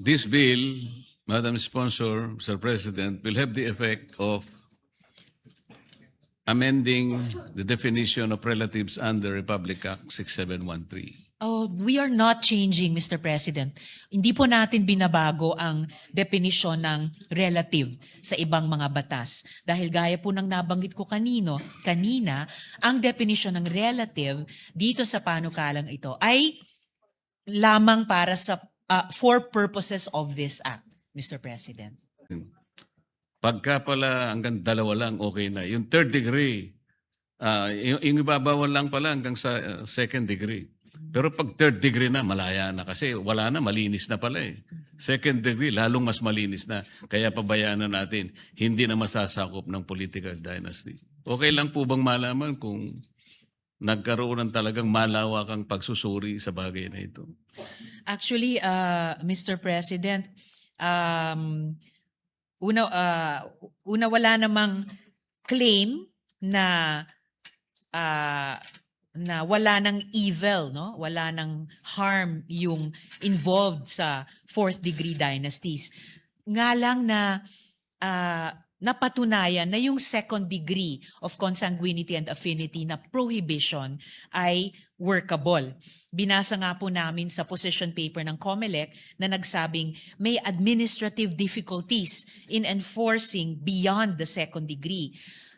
this bill, Madam Sponsor, Mr. President, will have the effect of amending the definition of relatives under Republic Act 6713. Oh, we are not changing, Mr. President. Hindi po natin binabago ang definisyon ng relative sa ibang mga batas. Dahil gaya po ng nabanggit ko kanina, ang definisyon ng relative dito sa panukalang ito ay lamang para sa for purposes of this act, Mr. President. Pagka pala hanggang dalawa lang, okay na. Yung third degree, yung ibabawal lang pala hanggang sa second degree. Pero pag third degree na, malaya na kasi wala na, malinis na pala eh. Second degree, lalong mas malinis na. Kaya pabayaan na natin, hindi na masasakop ng political dynasty. Okay lang po bang malaman kung nagkaroon ng talagang malawakang pagsusuri sa bagay na ito? Actually, Mr. President, una wala namang claim na wala ng evil, no? Wala ng harm yung involved sa fourth degree dynasties. Nga lang na napatunayan na yung second degree of consanguinity and affinity na prohibition ay workable. Binasa nga po namin sa position paper ng COMELEC na nagsabing may administrative difficulties in enforcing beyond the second degree.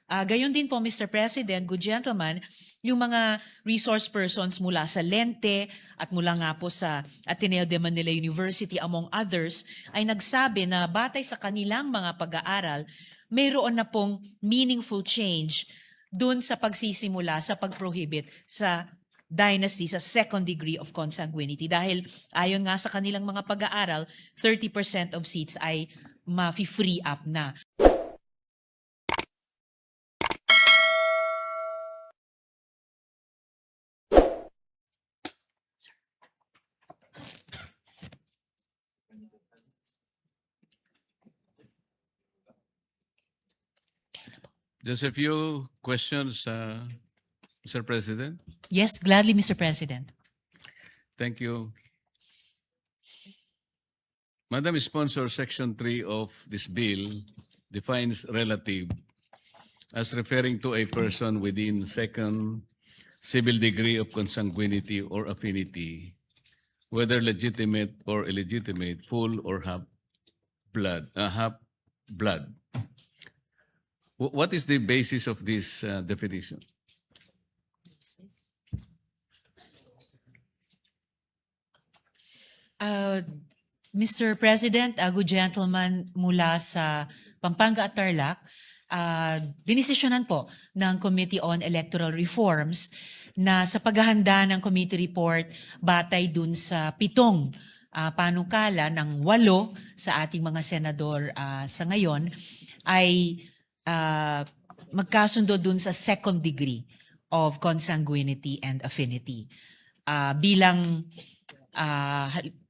Gayon din po, Mr. President, good gentlemen, yung mga resource persons mula sa Lente at mula nga po sa Ateneo de Manila University among others ay nagsabi na batay sa kanilang mga pag-aaral, mayroon na pong meaningful change dun sa pagsisimula sa pag-prohibit sa dynasty sa second degree of consanguinity. Dahil ayon nga sa kanilang mga pag-aaral, 30% of seats ay ma-free up na. Just a few questions, Mr. President. Yes, gladly, Mr. President. Thank you. Madam Sponsor, Section 3 of this bill defines relative as referring to a person within second civil degree of consanguinity or affinity, whether legitimate or illegitimate, full or half blood. What is the basis of this definition? Mr. President, good gentleman mula sa Pampanga at Tarlac, dinesisyonan po ng Committee on Electoral Reforms na sa paghahanda ng committee report batay dun sa 7 panukala ng 8 sa ating mga senador sa ngayon ay magkasundo dun sa second degree of consanguinity and affinity.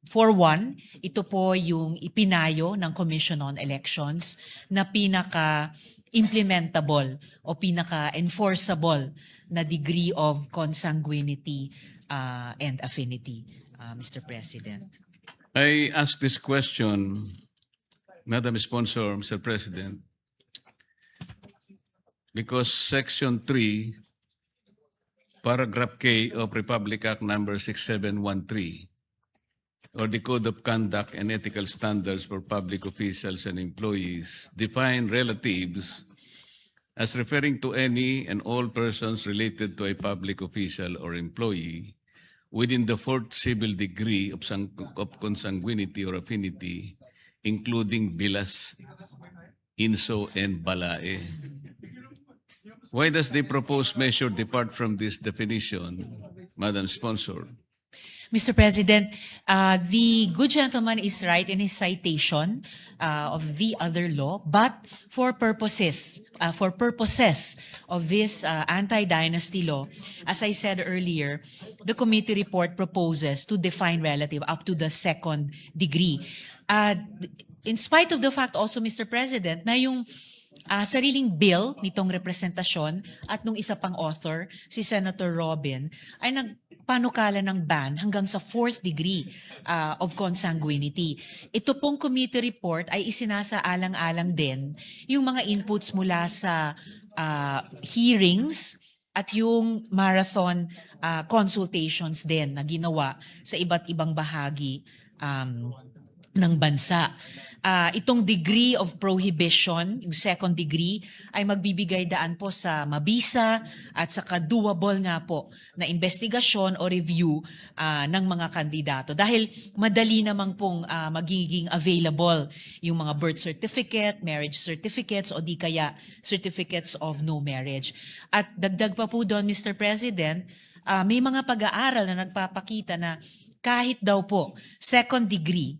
For one, ito po yung ipinayo ng Commission on Elections na pinaka-implementable o pinaka-enforceable na degree of consanguinity and affinity, Mr. President. I ask this question, Madam Sponsor, Mr. President, because Section 3, Paragraph K of Republic Act number 6713, or the Code of Conduct and Ethical Standards for Public Officials and Employees, define relatives as referring to any and all persons related to a public official or employee within the fourth civil degree of consanguinity or affinity, including bilas, inso, and balae. Why does the proposed measure depart from this definition, Madam Sponsor? Mr. President, the good gentleman is right in his citation of the other law, but for purposes of this anti-dynasty law, as I said earlier, the committee report proposes to define relative up to the second degree. In spite of the fact also, Mr. President, na yung sariling bill nitong representasyon at nung isa pang author, si Senator Robin, ay panukala ng ban hanggang sa 4th degree of consanguinity. Ito pong committee report ay isinasaalang-alang din yung mga inputs mula sa hearings at yung marathon consultations din na ginawa sa iba't ibang bahagi ng bansa. Itong degree of prohibition, yung second degree, ay magbibigay daan po sa mabisa at saka doable nga po na investigasyon o review ng mga kandidato. Dahil madali namang pong magiging available yung mga birth certificate, marriage certificates o di kaya certificates of no marriage. At dagdag pa po doon, Mr. President, may mga pag-aaral na nagpapakita na kahit daw po second degree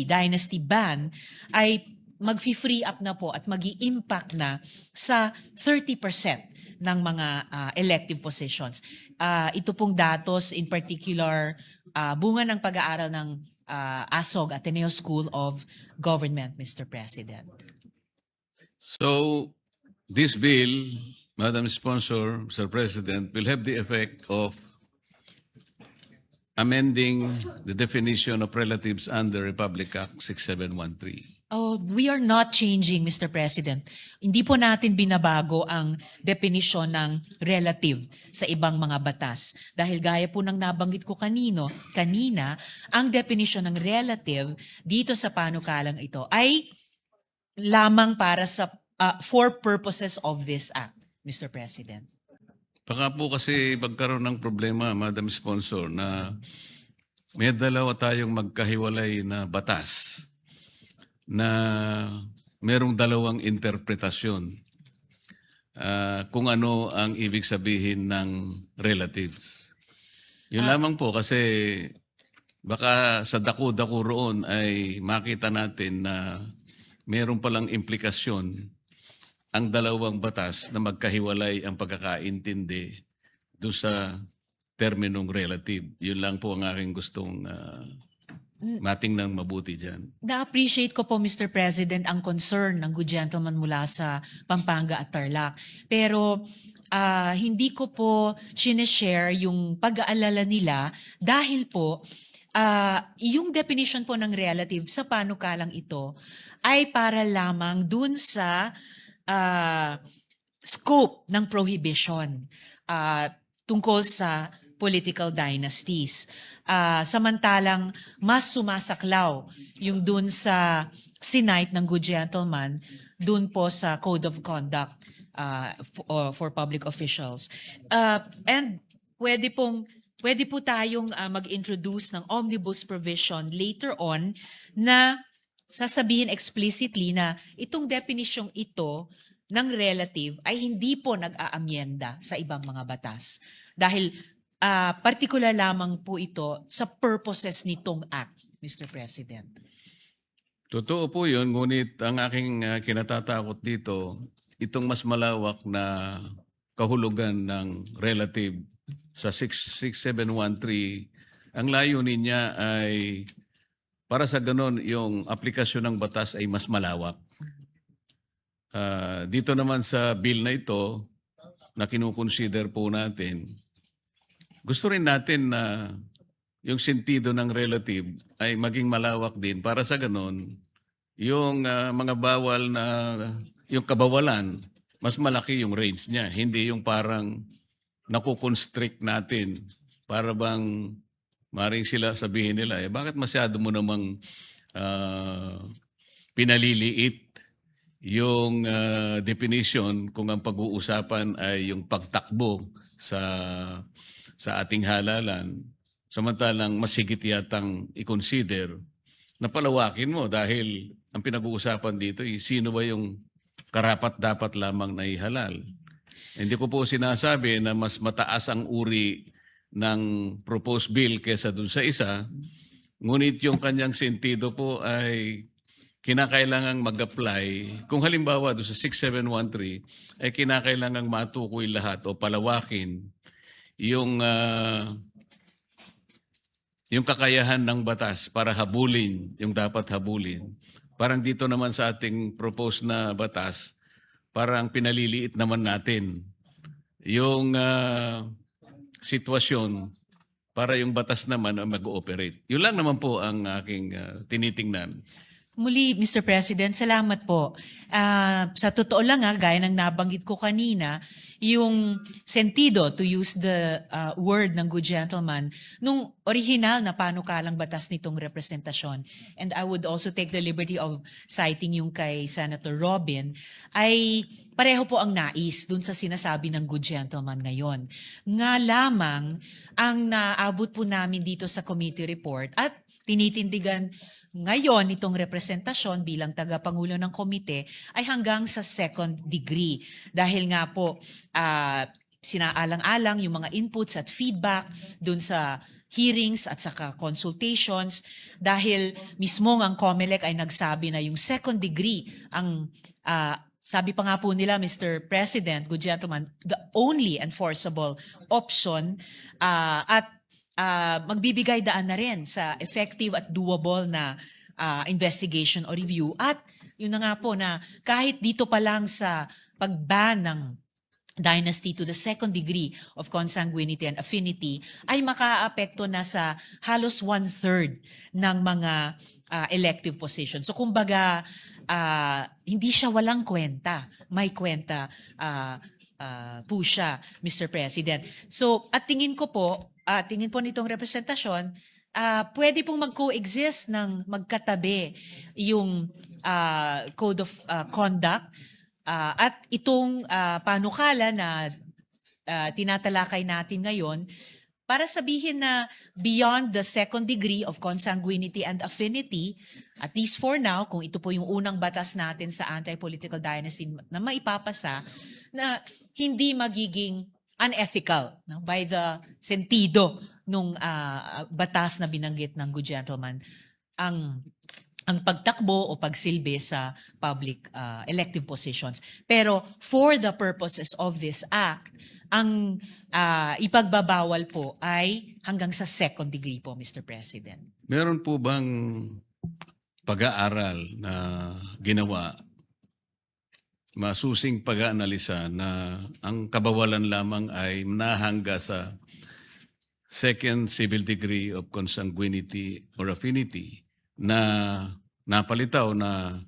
dynasty ban ay mag-free up na po at mag-i-impact na sa 30% ng mga elective positions. Ito pong datos in particular bunga ng pag-aaral ng ASOG, Ateneo School of Government, Mr. President. So, this bill, Madam Sponsor, Mr. President, will have the effect of amending the definition of relatives under Republic Act 6713. Oh, we are not changing, Mr. President. Hindi po natin binabago ang definisyon ng relative sa ibang mga batas. Dahil gaya po ng nabanggit ko kanina, ang definisyon ng relative dito sa panukalang ito ay lamang para sa for purposes of this act, Mr. President. Baka po kasi magkaroon ng problema, Madam Sponsor, na may dalawa tayong magkahiwalay na batas na merong dalawang interpretasyon kung ano ang ibig sabihin ng relatives. Yun lamang po kasi baka sa dako-dako roon ay makita natin na meron palang implikasyon ang dalawang batas na magkahiwalay ang pagkakaintindi doon sa terminong relative. Yun lang po ang aking gustong matingnan mabuti dyan. Na-appreciate ko po, Mr. President, ang concern ng good gentleman mula sa Pampanga at Tarlac. Pero hindi ko po sinishare yung pag-aalala nila dahil po yung definition po ng relative sa panukalang ito ay para lamang dun sa scope ng prohibition tungkol sa political dynasties. Samantalang mas sumasaklaw yung dun sa sinight ng good gentleman dun po sa Code of Conduct for public officials. And pwede po tayong mag-introduce ng omnibus provision later on na sasabihin explicitly na itong definisyong ito ng relative ay hindi po nag-aamyenda sa ibang mga batas. Dahil particular lamang po ito sa purposes nitong act, Mr. President. Totoo po yun, ngunit ang aking kinatatakot dito, itong mas malawak na kahulugan ng relative sa 6713, ang layunin niya ay para sa ganon, yung aplikasyon ng batas ay mas malawak. Dito naman sa bill na ito, na kinukonsider po natin, gusto rin natin na yung sentido ng relative ay maging malawak din para sa ganon, yung mga bawal na, yung kabawalan, mas malaki yung range niya. Hindi yung parang nakukonstrict natin para bang maring sila sabihin nila, bakit masyado mo namang pinaliliit yung definition kung ang pag-uusapan ay yung pagtakbo sa ating halalan, samantalang mas higit yatang i-consider na palawakin mo dahil ang pinag-uusapan dito ay sino ba yung karapat-dapat lamang na ihalal. Hindi ko po sinasabi na mas mataas ang uri ng proposed bill kesa dun sa isa, ngunit yung kanyang sentido po ay kinakailangang mag-apply. Kung halimbawa doon sa 6713 ay kinakailangang matukoy lahat o palawakin yung kakayahan ng batas para habulin yung dapat habulin. Parang dito naman sa ating proposed na batas, parang pinaliliit naman natin yung sitwasyon para yung batas naman ang mag-ooperate. Yun lang naman po ang aking tinitingnan. Muli, Mr. President, salamat po. Sa totoo lang, gaya ng nabanggit ko kanina, yung sentido, to use the word ng good gentleman, nung original na panukalang batas nitong representasyon, and I would also take the liberty of citing yung kay Senator Robin, ay pareho po ang nais dun sa sinasabi ng good gentleman ngayon. Nga lamang, ang naabot po namin dito sa committee report at tinitindigan ngayon itong representasyon bilang tagapangulo ng komite ay hanggang sa second degree. Dahil nga po sinaalang-alang yung mga inputs at feedback dun sa hearings at saka consultations dahil mismo ang COMELEC ay nagsabi na yung second degree ang sabi pa nga po nila, Mr. President, good gentleman, the only enforceable option at magbibigay daan na rin sa effective at doable na investigation or review. At yun na nga po na kahit dito pa lang sa pag-ban ng dynasty to the second degree of consanguinity and affinity ay makaapekto na sa halos 1/3 ng mga elective positions. So kumbaga, hindi siya walang kwenta. May kwenta po siya, Mr. President. So at tingin ko po, tingin po nitong representasyon, pwede pong mag-coexist ng magkatabi yung Code of Conduct at itong panukala na tinatalakay natin ngayon para sabihin na beyond the second degree of consanguinity and affinity, at least for now, kung ito po yung unang batas natin sa anti-political dynasty na maipapasa, na hindi magiging unethical by the sentido nung batas na binanggit ng good gentleman ang pagtakbo o pagsilbi sa public elective positions. Pero for the purposes of this act, ang ipagbabawal po ay hanggang sa second degree po, Mr. President. Meron po bang pag-aaral na ginawa, masusing pag-aanalisa na ang kabawalan lamang ay nahangga sa second civil degree of consanguinity or affinity na napalitaw na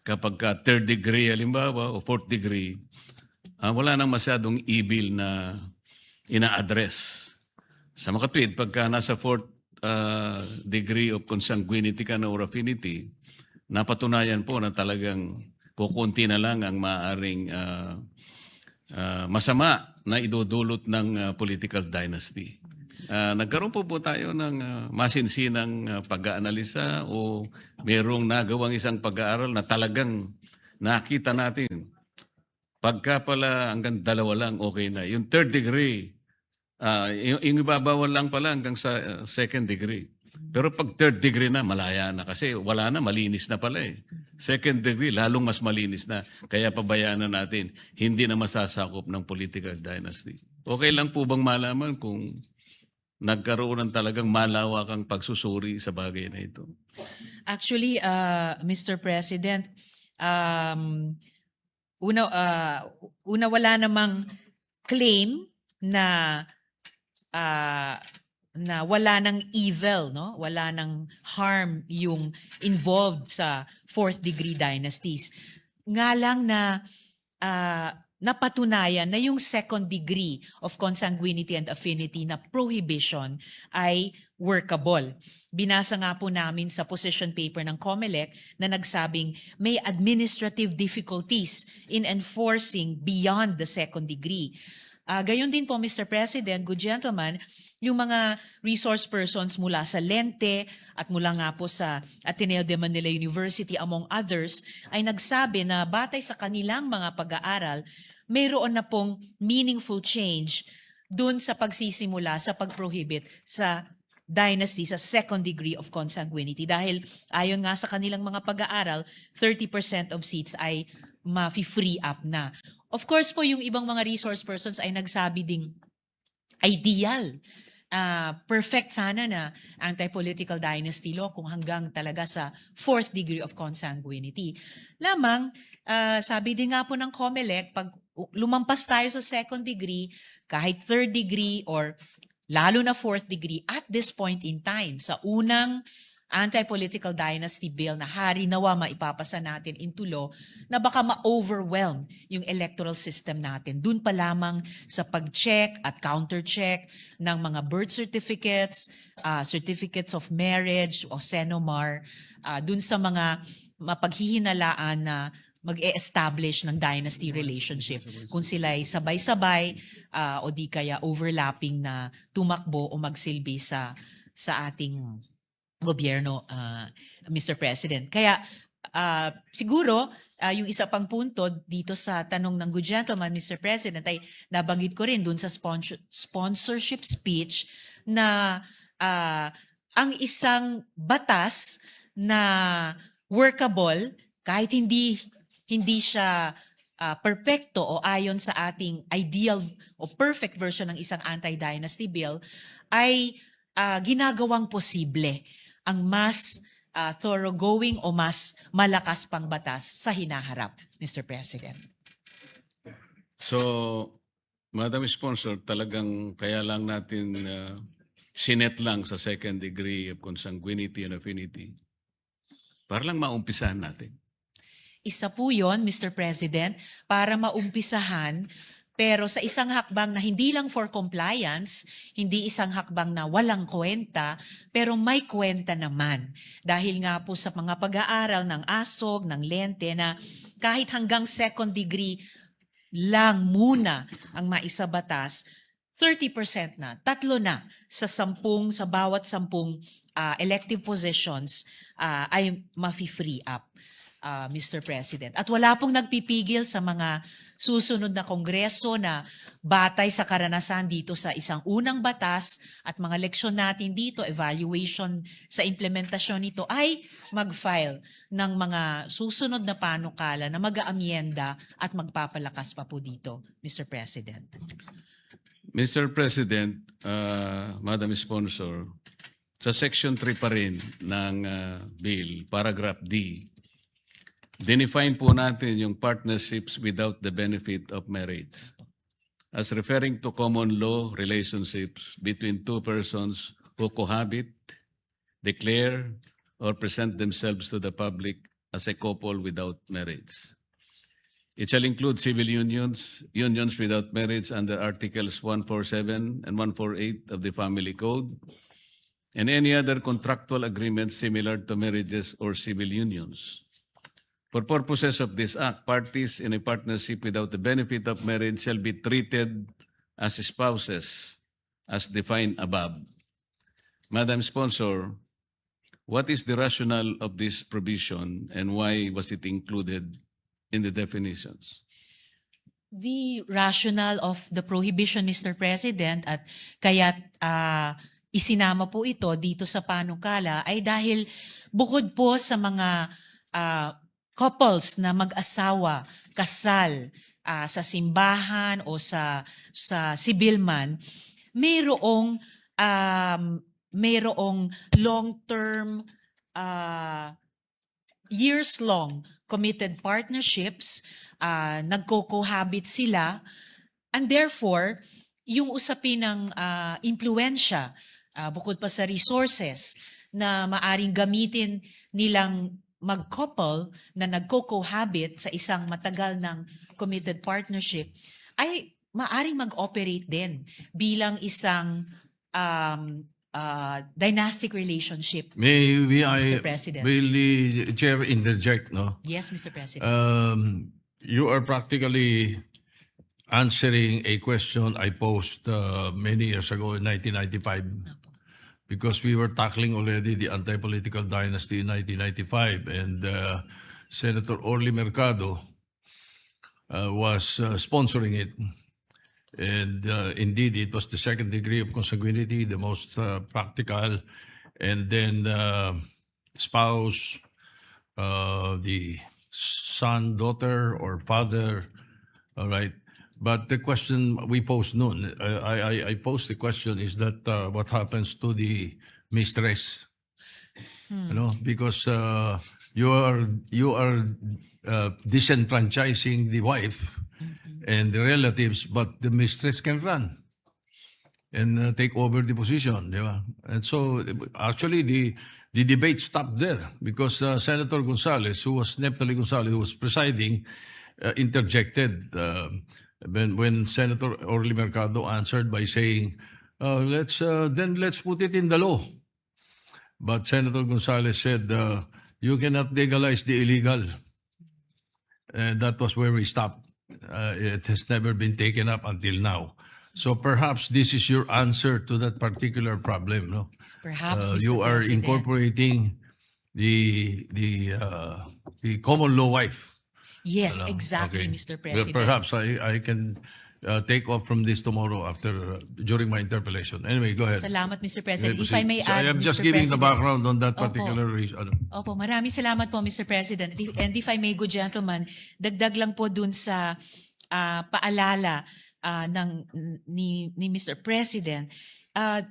kapag ka third degree halimbawa o fourth degree, wala nang masyadong evil na ina-address. Sa makatwid, pagka nasa fourth degree of consanguinity ka na or affinity, napatunayan po na talagang kukunti na lang ang maaaring masama na idudulot ng political dynasty. Nagkaroon po tayo ng masinsinang pag-aanalisa o merong nagawang isang pag-aaral na talagang nakita natin. Pagka pala hanggang dalawa lang, okay na. Yung third degree, yung ibabawal lang pala hanggang sa second degree. Pero pag third degree na, malaya na kasi wala na, malinis na pala eh. Second degree, lalong mas malinis na. Kaya pabayaan na natin, hindi na masasakop ng political dynasty. Okay lang po bang malaman kung nagkaroon ng talagang malawakang pagsusuri sa bagay na ito? Actually, Mr. President, una wala namang claim na wala ng evil, no? Wala ng harm yung involved sa fourth degree dynasties. Nga lang na napatunayan na yung second degree of consanguinity and affinity na prohibition ay workable. Binasa nga po namin sa position paper ng COMELEC na nagsabing may administrative difficulties in enforcing beyond the second degree. Gayon din po, Mr. President, good gentleman, yung mga resource persons mula sa Lente at mula nga po sa Ateneo de Manila University, among others, ay nagsabi na batay sa kanilang mga pag-aaral, mayroon na pong meaningful change dun sa pagsisimula sa pag-prohibit sa dynasty sa second degree of consanguinity. Dahil ayon nga sa kanilang mga pag-aaral, 30% of seats ay ma-free up na. Of course po, yung ibang mga resource persons ay nagsabi ding ideal, perfect sana na anti-political dynasty law kung hanggang talaga sa fourth degree of consanguinity. Lamang, sabi din nga po ng COMELEC, pag lumampas tayo sa second degree, kahit third degree or lalo na fourth degree at this point in time sa unang anti-political dynasty bill na hari nawa maipapasa natin into law na baka ma-overwhelm yung electoral system natin. Doon pa lamang sa pag-check at counter-check ng mga birth certificates, certificates of marriage o senomar, doon sa mga mapaghihinalaan na mag-e-establish ng dynasty relationship. Kung sila ay sabay-sabay o di kaya overlapping na tumakbo o magsilbi sa ating gobyerno, Mr. President. Kaya siguro yung isa pang punto dito sa tanong ng good gentleman, Mr. President, ay nabanggit ko rin dun sa sponsorship speech na ang isang batas na workable kahit hindi siya perpekto o ayon sa ating ideal o perfect version ng isang anti-dynasty bill ay ginagawang posible ang mas thoroughgoing o mas malakas pang batas sa hinaharap, Mr. President. So, Madam Sponsor, talagang kaya lang natin sinet lang sa second degree of consanguinity and affinity para lang maumpisahan natin. Isa po yon, Mr. President, para maumpisahan, pero sa isang hakbang na hindi lang for compliance, hindi isang hakbang na walang kwenta, pero may kwenta naman. Dahil nga po sa mga pag-aaral ng ASOG, ng Lente, na kahit hanggang second degree lang muna ang maisabatas, 30% na, 3 na sa bawat 10 elective positions ay mafi-free up, Mr. President. At wala pong nagpipigil sa mga susunod na kongreso na batay sa karanasan dito sa isang unang batas at mga leksyon natin dito, evaluation sa implementasyon nito, ay mag-file ng mga susunod na panukala na mag-aamyenda at magpapalakas pa po dito, Mr. President. Mr. President, Madam Sponsor, sa Section 3 pa rin ng bill, paragraph D, dinefine po natin yung partnerships without the benefit of marriage as referring to common law relationships between two persons who cohabit, declare, or present themselves to the public as a couple without marriage. It shall include civil unions, unions without marriage under Articles 147 and 148 of the Family Code, and any other contractual agreements similar to marriages or civil unions. For purposes of this act, parties in a partnership without the benefit of marriage shall be treated as spouses as defined above. Madam Sponsor, what is the rationale of this provision and why was it included in the definitions? The rationale of the prohibition, Mr. President, at kaya't isinama po ito dito sa panukala ay dahil bukod po sa mga couples na mag-asawa, kasal sa simbahan o sa civil man, mayroong long-term, years-long committed partnerships, nagko-cohabit sila, and therefore, yung usapin ng impluensya, bukod pa sa resources na maaring gamitin nilang mag-couple na nagko-cohabit sa isang matagal ng committed partnership, ay maaring mag-operate din bilang isang dynastic relationship. Mr. President. Will the chair interject, no? Yes, Mr. President. You are practically answering a question I posed many years ago in 1995. Because we were tackling already the anti-political dynasty in 1995, and Senator Orly Mercado was sponsoring it. And indeed, it was the second degree of consanguinity, the most practical, and then spouse, the son, daughter, or father, all right? But the question we posed noon, I posed the question is that what happens to the mistress? You know, because you are disenfranchising the wife and the relatives, but the mistress can run. and take over the position, di ba? And so actually the debate stopped there because Senator Gonzales, Neptali Gonzales, who was presiding, interjected when Senator Orly Mercado answered by saying, let's put it in the law. But Senator Gonzales said, you cannot legalize the illegal. And that was where we stopped. It has never been taken up until now. So perhaps this is your answer to that particular problem, no? Perhaps, Mr. You are President. incorporating the common law wife. Yes, exactly, Okay. Mr. Well, President. perhaps I can take off from this tomorrow after during my interpellation. Anyway, go ahead. Salamat, Mr. You President. may If I may proceed. So add, I am just Mr. giving the President. background on that Opo. particular reason. Opo, maraming salamat po, Mr. President. And if I may, good gentleman, dagdag lang po dun sa paalala ni Mr. President.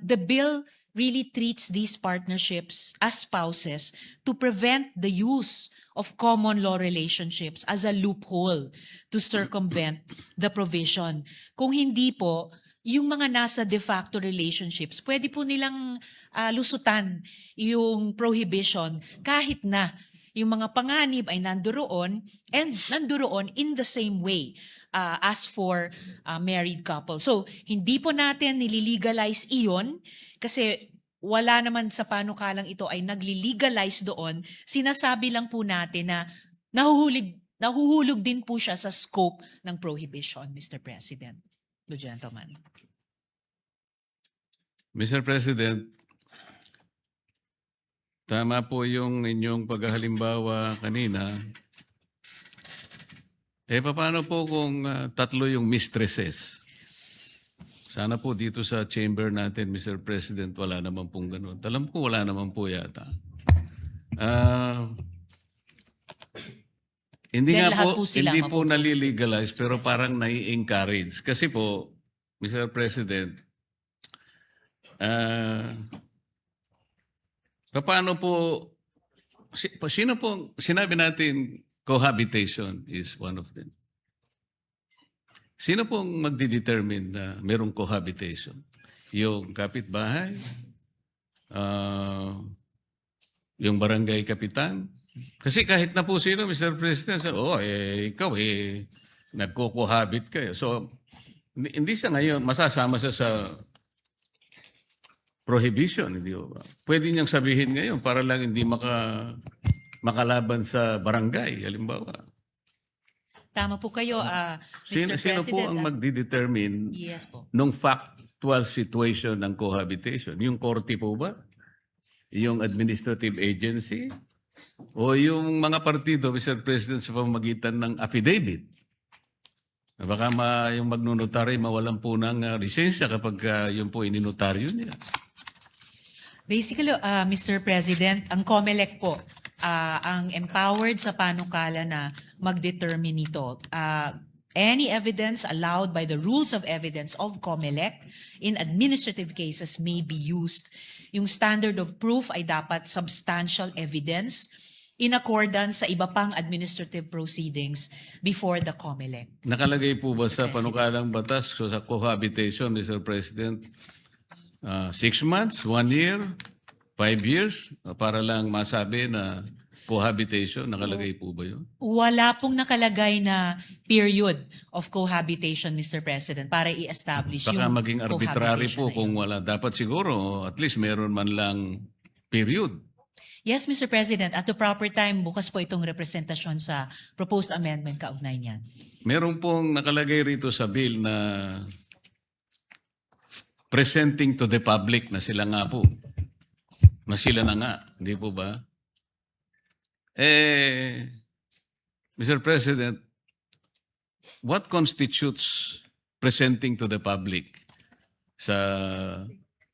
The bill really treats these partnerships as spouses to prevent the use of common law relationships as a loophole to circumvent the provision. Kung hindi po, yung mga nasa de facto relationships, pwede po nilang lusutan yung prohibition kahit na yung mga panganib ay nandoon and nandoon in the same way as for married couple. So, hindi po natin nililegalize iyon kasi wala naman sa panukalang ito ay nagli-legalize doon. Sinasabi lang po natin na nahuhulog din po siya sa scope ng prohibition, Mr. President. Good gentleman. Mr. President, tama po yung inyong paghahalimbawa kanina. Paano po kung tatlo yung mistresses? Sana po dito sa chamber natin, Mr. President, wala naman pong ganun. Alam ko wala naman po yata. Hindi Dahil nga lahat po, po sila hindi po mapupunta. nalilegalize, pero parang nai-encourage. Kasi po, Mr. President, paano po, sino po, sinabi natin, cohabitation is one of them. Sino pong magdidetermine na merong cohabitation? Yung kapitbahay? Yung barangay kapitan? Kasi kahit na po sino, Mr. President, ikaw nagko-cohabit kayo. So, hindi sa ngayon, masasama siya sa prohibition, hindi ba? Pwede niyang sabihin ngayon para lang hindi makalaban sa barangay, halimbawa. Tama po kayo, Mr. Sino po President. ang magdidetermine Yes po. nung factual situation ng cohabitation? Yung korte po ba? Yung administrative agency? O yung mga partido, Mr. President, sa pamamagitan ng affidavit? Baka yung magnunotary mawalan po ng lisensya kapag yung po ininotaryo niya. Basically, Mr. President, ang COMELEC po ang empowered sa panukala na mag-determine nito. Any evidence allowed by the rules of evidence of COMELEC in administrative cases may be used. Yung standard of proof ay dapat substantial evidence in accordance sa iba pang administrative proceedings before the COMELEC. Nakalagay po ba Mr. sa panukalang batas sa cohabitation, Mr. President, 6 months, 1 year, 5 years, para lang masabi na cohabitation? Nakalagay po ba yun? Wala pong nakalagay na period of cohabitation, Mr. President, para i-establish Baka yung maging arbitrary cohabitation po na kung yun. wala. Dapat siguro, at least meron man lang period. Yes, Mr. President, at the proper time, bukas po itong representasyon sa proposed amendment kaugnay niyan. Meron pong nakalagay rito sa bill na presenting to the public na sila nga po. Na sila na nga, hindi po ba? Mr. President, what constitutes presenting to the public?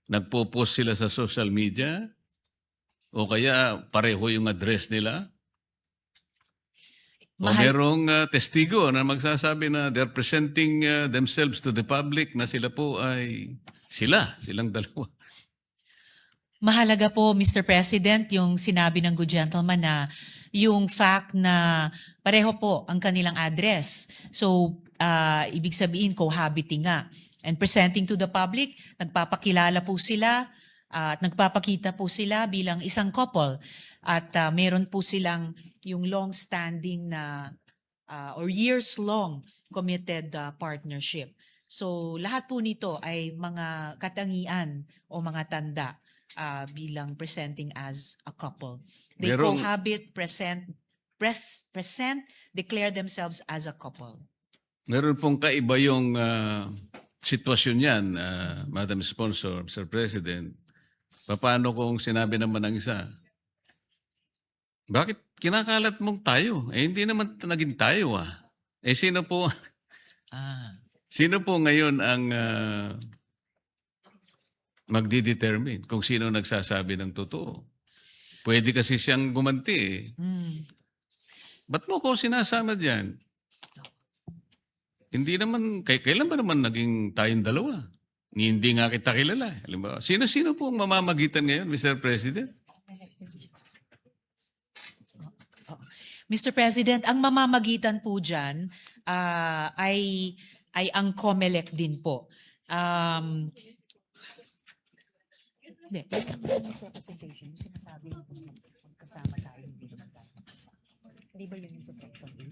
Nagpo-post sila sa social media? O kaya pareho yung address nila? O merong testigo na magsasabi na they're presenting themselves to the public na sila po ay silang dalawa. Mahalaga po, Mr. President, yung sinabi ng good gentleman na yung fact na pareho po ang kanilang address. So, ibig sabihin, cohabiting nga. And presenting to the public, nagpapakilala po sila at nagpapakita po sila bilang isang couple. At meron po silang yung long-standing na or years-long committed partnership. So lahat po nito ay mga katangian o mga tanda bilang presenting as a couple. They Merong- cohabit, present, declare themselves as a couple. Meron pong kaiba yung sitwasyon yan, Madam Sponsor, Mr. President. Paano kung sinabi naman ng isa, bakit kinakalat mong tayo? Eh, hindi naman naging tayo Eh, sino po, sino po ngayon ang magdi-determine kung sino nagsasabi ng totoo? Pwede kasi siyang gumanti Ba't mo ko sinasama dyan? Hindi naman, kailan ba naman naging tayong dalawa? Hindi nga kita kilala. Halimbawa, sino-sino po ang mamamagitan ngayon, Mr. President? Mr. President, ang mamamagitan po dyan ay ang COMELEC din po. Hindi, yung sa presentation, yung sinasabi mo kasama tayo, hindi naman tayo. Hindi ba yun yung sa section 8?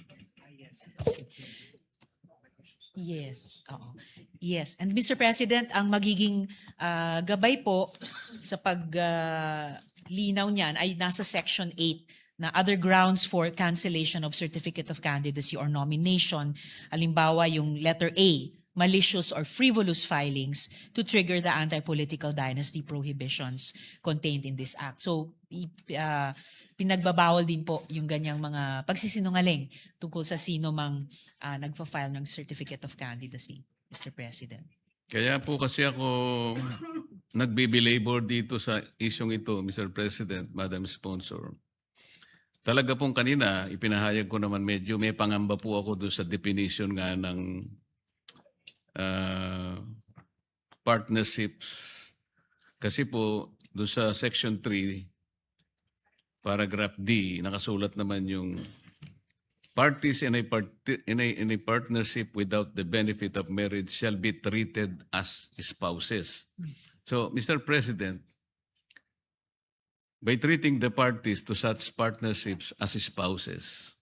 Yes. Yes, oo. Yes. And Mr. President, ang magiging gabay po sa paglinaw niyan ay nasa section 8 na other grounds for cancellation of certificate of candidacy or nomination. Halimbawa, yung letter A, malicious or frivolous filings to trigger the anti-political dynasty prohibitions contained in this act. So, pinagbabawal din po yung ganyang mga pagsisinungaling tungkol sa sino mang nagpa-file ng certificate of candidacy, Mr. President. Kaya po kasi ako nagbibilabor dito sa isyong ito, Mr. President, Madam Sponsor. Talaga pong kanina, ipinahayag ko naman medyo may pangamba po ako doon sa definition nga ng partnerships. Kasi po, doon sa Section 3, Paragraph D, nakasulat naman yung parties in a partnership without the benefit of marriage shall be treated as spouses. So, Mr. President, by treating the parties to such partnerships as spouses,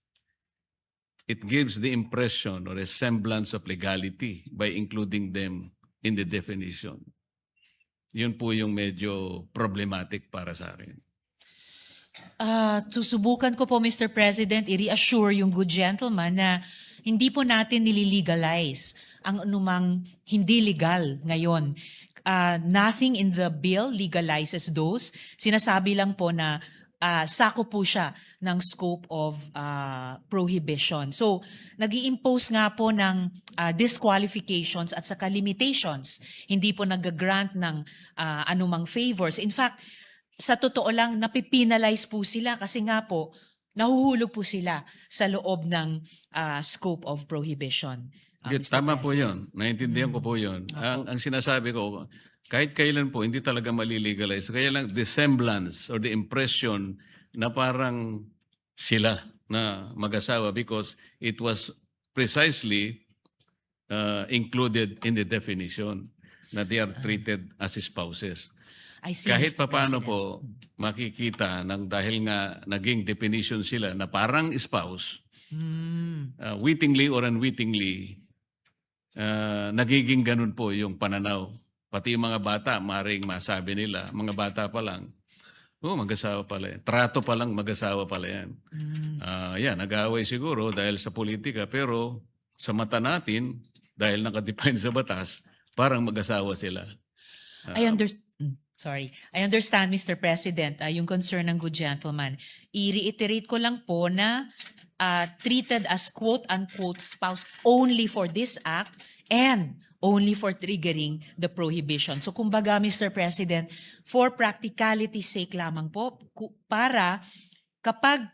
it gives the impression or a semblance of legality by including them in the definition. Yun po yung medyo problematic para sa akin. Susubukan ko po, Mr. President, i-reassure yung good gentleman na hindi po natin nililegalize ang anumang hindi legal ngayon. Nothing in the bill legalizes those. Sinasabi lang po na sako po siya ng scope of prohibition. So, nag-i-impose nga po ng disqualifications at saka limitations. Hindi po nag-grant ng anumang favors. In fact, sa totoo lang, napipinalize po sila kasi nga po, nahuhulog po sila sa loob ng scope of prohibition. Mr. Tama po President. yun. Naintindihan ko po yun. Ang sinasabi ko, kahit kailan po, hindi talaga malilegalize. Kaya lang, the semblance or the impression na parang sila na mag-asawa because it was precisely included in the definition na they are treated as spouses. I see, Kahit Mr. papaano President. po makikita ng dahil nga naging definition sila na parang spouse, wittingly or unwittingly, nagiging ganun po yung pananaw. Pati yung mga bata, maring masabi nila, mga bata pa lang, mag-asawa pala yan. Trato pa lang, mag-asawa pala yan. Yan, nag-aaway siguro dahil sa politika, pero sa mata natin, dahil nakadefine sa batas, parang mag-asawa sila. I understand, Mr. President, yung concern ng good gentleman. I-reiterate ko lang po na treated as quote-unquote spouse only for this act and only for triggering the prohibition. So kumbaga, Mr. President, for practicality's sake lamang po, para kapag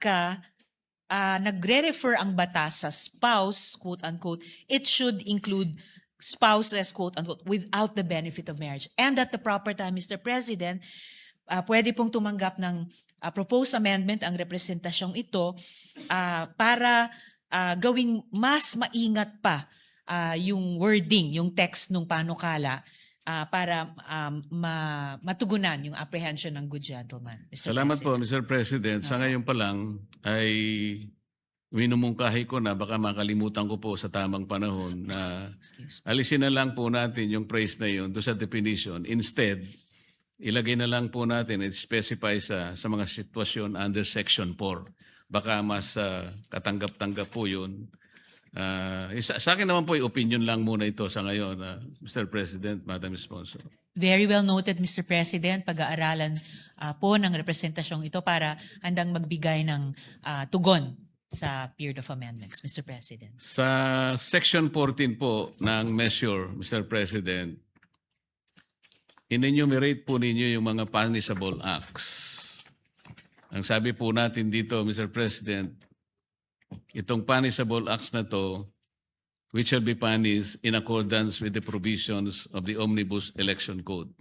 nagre-refer ang batas sa spouse, quote-unquote, it should include spouses, quote-unquote, without the benefit of marriage. And at the proper time, Mr. President, pwede pong tumanggap ng proposed amendment ang representasyong ito para gawing mas maingat pa yung wording, yung text ng panukala para matugunan yung apprehension ng good gentleman, Mr. Salamat po, President. Mr. President. Sa ngayon pa lang ay minumungkahi ko na baka makalimutan ko po sa tamang panahon na Excuse me. alisin na lang po natin yung phrase na yun doon sa definition. Instead, ilagay na lang po natin at specify sa mga sitwasyon under Section 4. Baka mas katanggap-tanggap po yun. Sa akin naman po, opinion lang muna ito sa ngayon, Mr. President, Madam Sponsor. Very well noted, Mr. President. Pag-aaralan po ng representasyong ito para handang magbigay ng tugon sa period of amendments, Mr. President. Sa Section 14 po ng measure, Mr. President, in-enumerate po ninyo yung mga punishable acts. Ang sabi po natin dito, Mr. President, itong punishable acts na to, which shall be punished in accordance with the provisions of the Omnibus Election Code.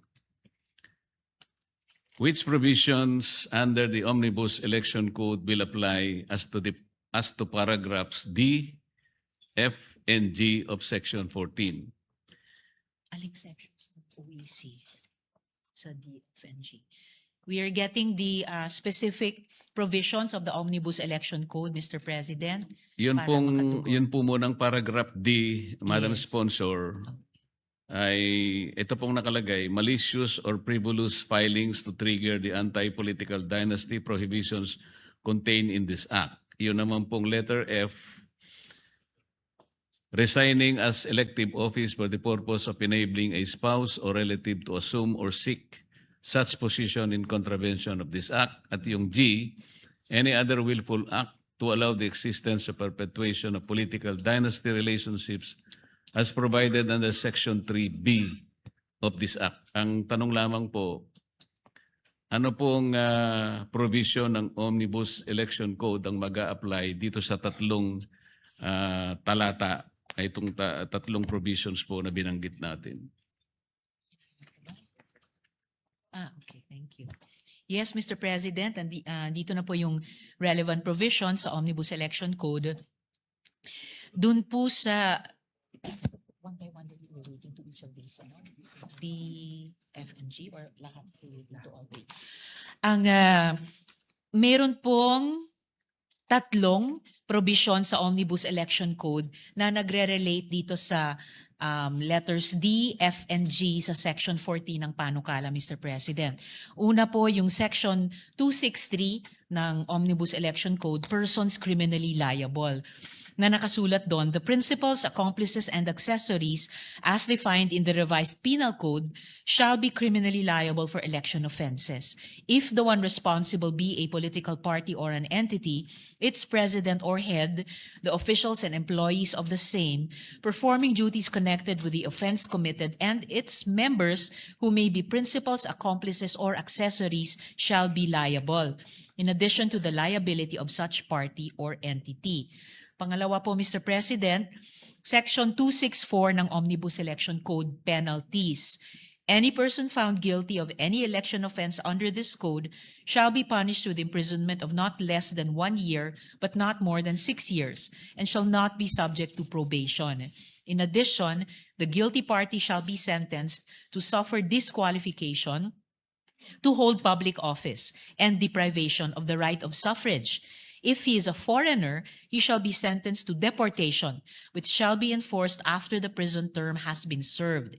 Which provisions under the Omnibus Election Code will apply as to paragraphs D, F, and G of Section 14? Aling sections ng OEC sa DFNG. We are getting the specific provisions of the Omnibus Election Code, Mr. President. Yun Para pong makatugon. yun po munang paragraph D, Madam Yes. Sponsor, ay ito pong nakalagay, malicious or frivolous filings to trigger the anti-political dynasty prohibitions contained in this act. Yun naman pong letter F, resigning as elective office for the purpose of enabling a spouse or relative to assume or seek such position in contravention of this act. At yung G, any other willful act to allow the existence or perpetuation of political dynasty relationships as provided under Section 3B of this act. Ang tanong lamang po, ano pong provision ng Omnibus Election Code ang mag-a-apply dito sa tatlong talata, ay itong tatlong provisions po na binanggit natin? Okay, thank you. Yes, Mr. President, and dito na po yung relevant provisions sa Omnibus Election Code. Doon po sa one by one relating to each of these, D, F, and G, or lahat relating to all three. Ang meron pong tatlong provision sa Omnibus Election Code na nagre-relate dito sa letters D, F, and G sa Section 14 ng Panukala, Mr. President. Una po yung Section 263 ng Omnibus Election Code, persons criminally liable, na nakasulat doon, the principals, accomplices, and accessories as defined in the revised penal code shall be criminally liable for election offenses if the one responsible be a political party or an entity, its president or head, the officials and employees of the same, performing duties connected with the offense committed, and its members who may be principals, accomplices, or accessories shall be liable, in addition to the liability of such party or entity. Pangalawa po, Mr. President, Section 264 ng Omnibus Election Code, penalties. Any person found guilty of any election offense under this code shall be punished with imprisonment of not less than 1 year, but not more than 6 years, and shall not be subject to probation. In addition, the guilty party shall be sentenced to suffer disqualification to hold public office and deprivation of the right of suffrage. If he is a foreigner, he shall be sentenced to deportation, which shall be enforced after the prison term has been served.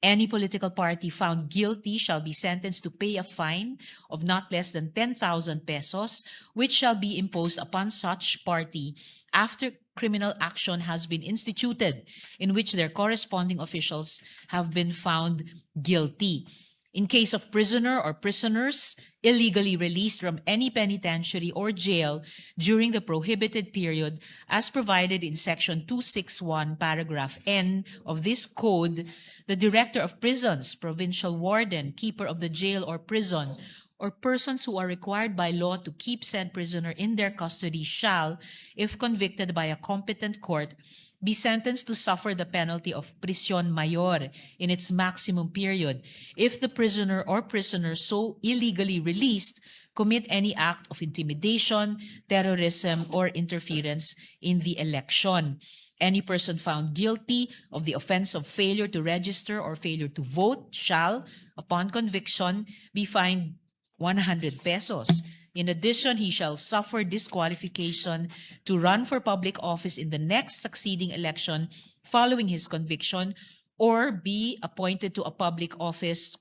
Any political party found guilty shall be sentenced to pay a fine of not less than 10,000 pesos, which shall be imposed upon such party after criminal action has been instituted, in which their corresponding officials have been found guilty. In case of prisoner or prisoners illegally released from any penitentiary or jail during the prohibited period as provided in Section 261, paragraph N of this code, the Director of Prisons, Provincial Warden, Keeper of the Jail or Prison, or persons who are required by law to keep said prisoner in their custody shall, if convicted by a competent court, be sentenced to suffer the penalty of prisión mayor in its maximum period if the prisoner or prisoners so illegally released commit any act of intimidation, terrorism, or interference in the election. Any person found guilty of the offense of failure to register or failure to vote shall, upon conviction, be fined 100 pesos. In addition, he shall suffer disqualification to run for public office in the next succeeding election following his conviction, or be appointed to a public office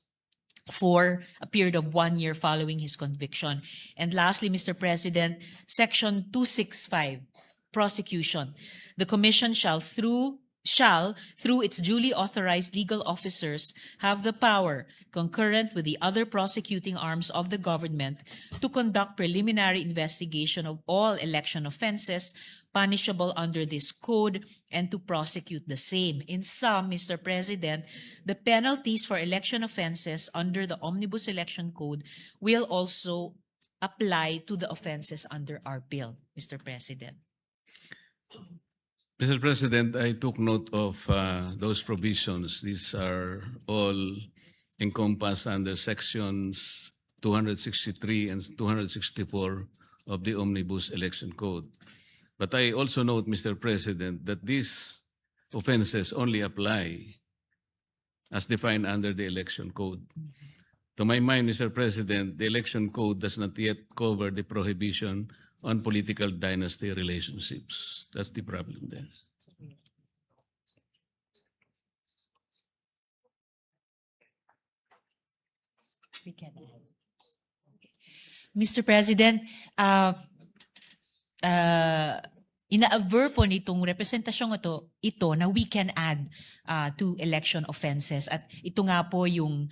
for a period of 1 year following his conviction. And lastly, Mr. President, Section 265, prosecution. The Commission shall, through its duly authorized legal officers, have the power, concurrent with the other prosecuting arms of the government, to conduct preliminary investigation of all election offenses punishable under this code and to prosecute the same. In sum, Mr. President, the penalties for election offenses under the Omnibus Election Code will also apply to the offenses under our bill, Mr. President. Mr. President, I took note of those provisions. These are all encompassed under sections 263 and 264 of the Omnibus Election Code. But I also note, Mr. President, that these offenses only apply as defined under the Election Code. To my mind, Mr. President, the Election Code does not yet cover the prohibition on political dynasty relationships. That's the problem there. Mr. President, ina-aver po nitong representasyong ito na we can add to election offenses. At ito nga po yung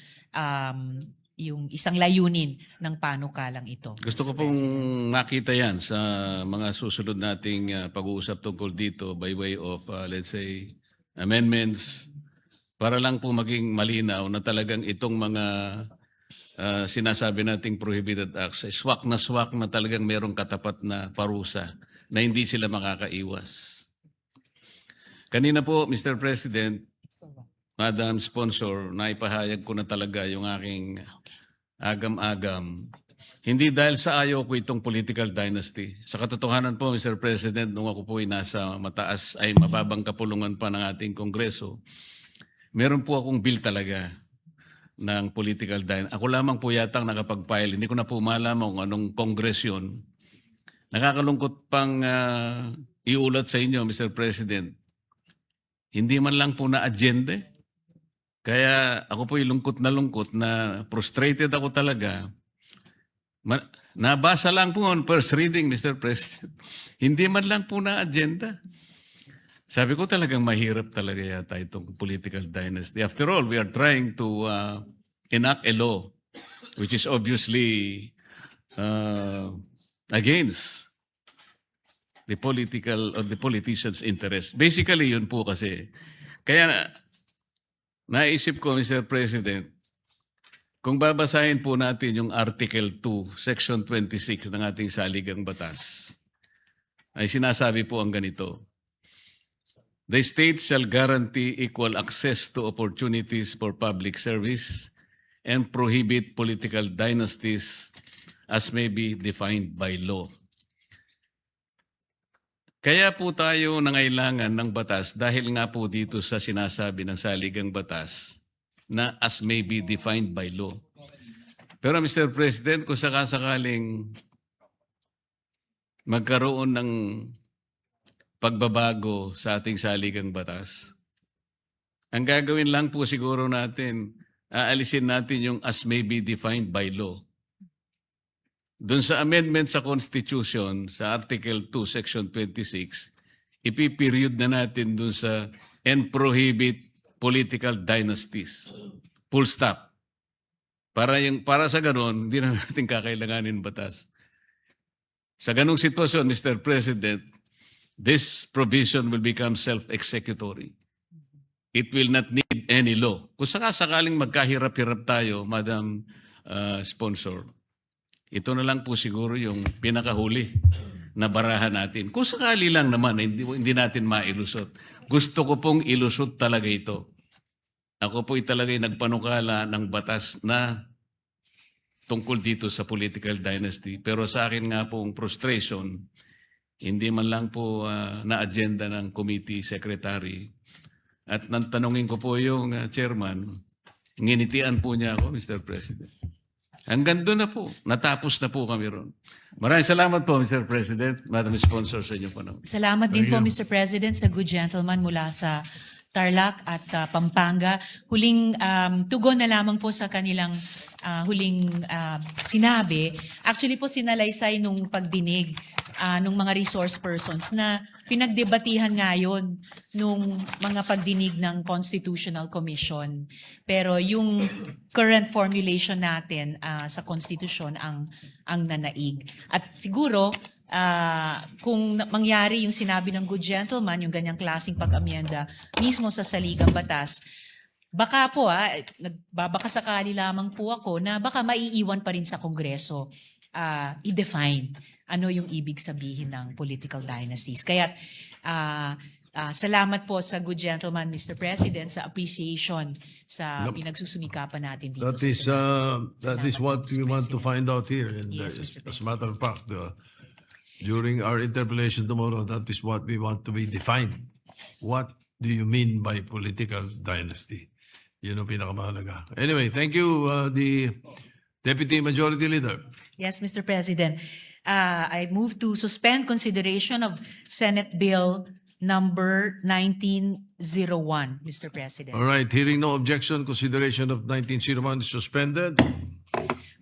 isang layunin ng panukalang ito. Gusto ko pong makita yan sa mga susunod nating pag-uusap tungkol dito by way of, let's say, amendments para lang po maging malinaw na talagang itong mga sinasabi nating prohibited acts, swak na talagang merong katapat na parusa na hindi sila makakaiwas. Kanina po, Mr. President, Madam Sponsor, naipahayag ko na talaga yung aking agam-agam. Hindi dahil sa ayaw ko itong political dynasty. Sa katotohanan po, Mr. President, nung ako po ay nasa mababang kapulungan pa ng ating Kongreso, meron po akong bill talaga ng political dynasty. Ako lamang po yatang nakapag-file. Hindi ko na po malaman kung anong Congress yun. Nakakalungkot pang iulat sa inyo, Mr. President. Hindi man lang po na agenda. Kaya ako po lungkot na frustrated ako talaga. Nabasa lang po on first reading, Mr. President. Hindi man lang po na agenda. Sabi ko talagang mahirap talaga yata itong political dynasty. After all, we are trying to enact a law which is obviously against the politician's interest. Basically, yun po kasi. Kaya naisip ko, Mr. President, kung babasahin po natin yung Article 2, Section 26 ng ating saligang batas, ay sinasabi po ang ganito: the state shall guarantee equal access to opportunities for public service and prohibit political dynasties as may be defined by law. Kaya po tayo nangailangan ng batas dahil nga po dito sa sinasabi ng saligang batas na as may be defined by law. Pero Mr. President, kung sakasakaling magkaroon ng pagbabago sa ating saligang batas, ang gagawin lang po siguro natin, aalisin natin yung as may be defined by law. Doon sa amendment sa Constitution, sa Article 2, Section 26, ipiperiod na natin doon sa and prohibit political dynasties. Full stop. Para sa ganon, hindi na natin kakailanganin batas. Sa ganong sitwasyon, Mr. President, this provision will become self-executory. It will not need any law. Kung sakasakaling magkahirap-hirap tayo, Madam Sponsor, ito na lang po siguro yung pinakahuli na barahan natin. Kung sakali lang naman, hindi natin mailusot. Gusto ko pong ilusot talaga ito. Ako po talaga nagpanukala ng batas na tungkol dito sa political dynasty. Pero sa akin nga pong frustration, hindi man lang po na-agenda ng committee secretary. At tanungin ko po yung chairman, nginitian po niya ako, Mr. President. Hanggang doon na po. Natapos na po kami ron. Maraming salamat po, Mr. President, Madam Sponsor, sa inyo po. Salamat din po, Mr. President, sa good gentleman mula sa Tarlac at Pampanga. Huling tugon na lamang po sa kanilang huling sinabi. Actually po sinalaysay nung pagdinig nung mga resource persons na pinagdebatihan ngayon nung mga pagdinig ng Constitutional Commission. Pero yung current formulation natin sa Constitution ang nanaig. At siguro, kung mangyari yung sinabi ng good gentleman, yung ganyang klaseng pag-amyenda mismo sa saligang batas, baka po nagbabaka sakali lamang po ako na baka maiiwan pa rin sa Kongreso i-define ano yung ibig sabihin ng political dynasties. Kaya salamat po sa good gentleman, Mr. President, sa appreciation sa pinagsusumikapan natin dito That sa is, Senado. that is Salamat what po, we Mr. want to President. find out here. And Yes, Mr. as a matter of fact, during our interpellation tomorrow, that is what we want to be defined. What do you mean by political dynasty? Yun ang pinakamahalaga. Anyway, thank you, the Deputy Majority Leader. Yes, Mr. President. I move to suspend consideration of Senate Bill number 1901, Mr. President. All right, hearing no objection, consideration of 1901 is suspended.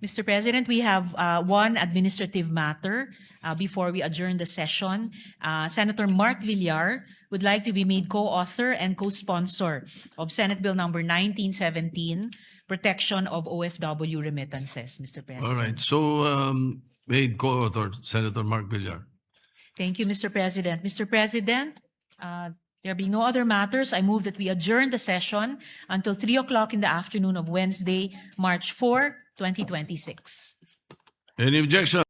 Mr. President, we have one administrative matter before we adjourn the session. Senator Mark Villar would like to be made co-author and co-sponsor of Senate Bill number 1917, Protection of OFW Remittances, Mr. President. All right, so made co-author, Senator Mark Villar. Thank you, Mr. President. Mr. President, there being no other matters, I move that we adjourn the session until 3 o'clock in the afternoon of Wednesday, March 4, 2026. Any objection?